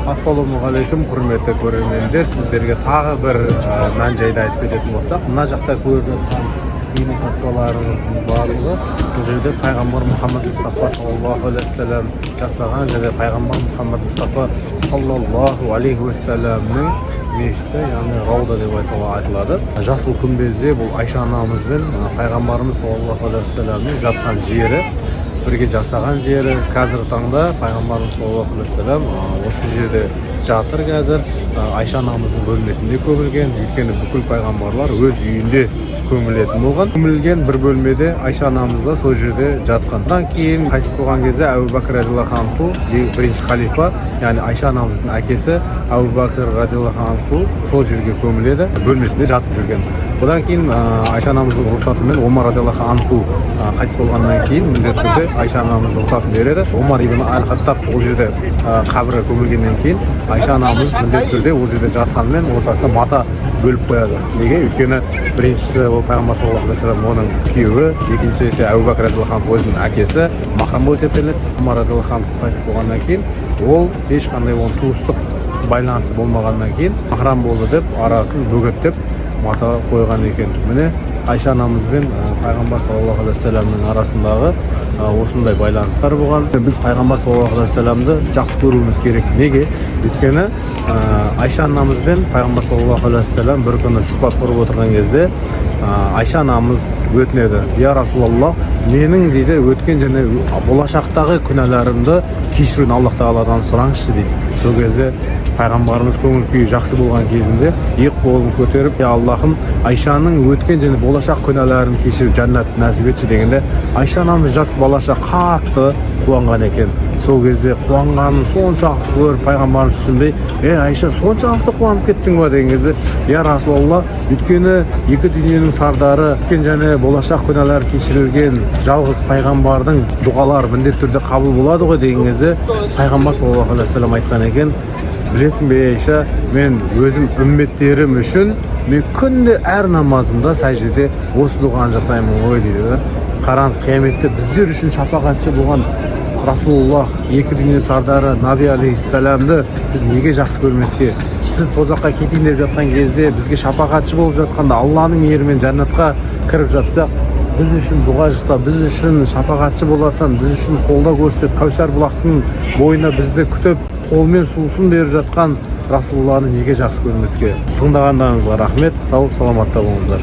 Ассалаумағалейкум, құрметті көрермендер, сіздерге тағы бір мән жайды айтып кететін болсақ, мына жақта көріп жатқан бейне таспаларымыздың барлығы бұл жерде пайғамбар Мұхаммад Мұстафа саллаллаху алейхи вассалам жасаған және пайғамбар Мұхаммад Мұстафа саллаллаху алейхи вассаламның мешіті, яғни рауда деп айтылады. Жасыл күмбезде бұл Айша анамыз бен пайғамбарымыз саллаллаху алейхи вассаламның жатқан жері, бірге жасаған жері. Қазіргі таңда пайғамбарымыз саллаллаху алейхи вассалам осы жерде жатыр. Қазір Айша анамыздың бөлмесінде көмілген, өйткені бүкіл пайғамбарлар өз үйінде көмілетін болған. Көмілген бір бөлмеде Айша анамыз да сол жерде жатқан. Одан кейін қайтыс болған кезде Әбу Бәкір радиаллаху анху, бірінші халифа, яғни Айша анамыздың әкесі Әбу Бәкір радиаллаху анху сол жерге көміледі, бөлмесінде жатып жүрген. Одан кейін Айша анамыздың рұқсатымен Омар радиаллаху анху қайтыс болғаннан кейін міндетті түрде Айша анамыз рұқсатын береді. Омар ибн Аль-Хаттаб ол жерде қабірі көмілгеннен кейін Айша анамыз міндетті түрде ол жерде жатқанымен ортасына мата бөліп қояды. Неге? Өйткені біріншісі ол пайғамбар саллаллаху алейхи вассалам оның күйеуі, екіншісі Әбу Бәкір радиаллаху анху өзінің әкесі, махрам болып есептеледі. Омар радиаллаху анху қайтыс болғаннан кейін ол ешқандай оның туыстық байланысы болмағаннан кейін махрам болды деп арасын бөгеттеп мата қойған екен. Міне Айша анамыз бен пайғамбар саллаллаху алейхи вассаламның арасындағы осындай байланыстар болған. Біз пайғамбар саллаллаху алейхи вассаламды жақсы көруіміз керек. Неге? Өйткені Айша анамыз бен пайғамбар саллаллаху алейхи вассалам бір күні сұхбат құрып отырған кезде Айша анамыз өтінеді: "Я Расулаллах, менің дейді өткен және болашақтағы күнәларымды кешіруін Аллах тағаладан сұраңызшы" дейді. Сол кезде пайғамбарымыз көңіл күйі жақсы болған кезінде екі қолын көтеріп: "Я Аллахым, Айшаның өткен және болашақ күнәларын кешіріп жәннат нәсіп етші" дегенде Айша анамыз жас балаша қатты қуанған екен. Сол кезде қуанғанын соншалықты көріп пайғамбарымыз түсінбей: Айша, соншалықты қуанып кеттің ба деген кезде: "Я Расулалла, өйткені екі дүниенің сардары, өткен және болашақ күнәлар кешірілген жалғыз пайғамбардың дұғалары міндетті түрде қабыл болады ғой" деген кезде пайғамбар саллаллаху алейхи вассалам айтқан екен: "Білесің бе Айша, мен өзім үмметтерім үшін мен күнде әр намазымда сәждеде осы дұғаны жасаймын ғой" дейді. Қараңыз, қияметте біздер үшін шапағатшы болған Расулуллах, екі дүние сардары Наби алейхиссаламды біз неге жақсы көрмеске? Сіз тозаққа кетейін деп жатқан кезде, бізге шапағатшы болып жатқанда, Алланың мейірімен жәннатқа кіріп жатсақ, біз үшін дұға жасап, біз үшін шапағатшы болатын, біз үшін қолда көрсетіп, Кәусар бұлақтың бойына бізді күтіп, қолмен сусын беріп жатқан Расулуллахны неге жақсы көрмеске? Тыңдағандарыңызға рахмет, сау саламатта болыңыздар.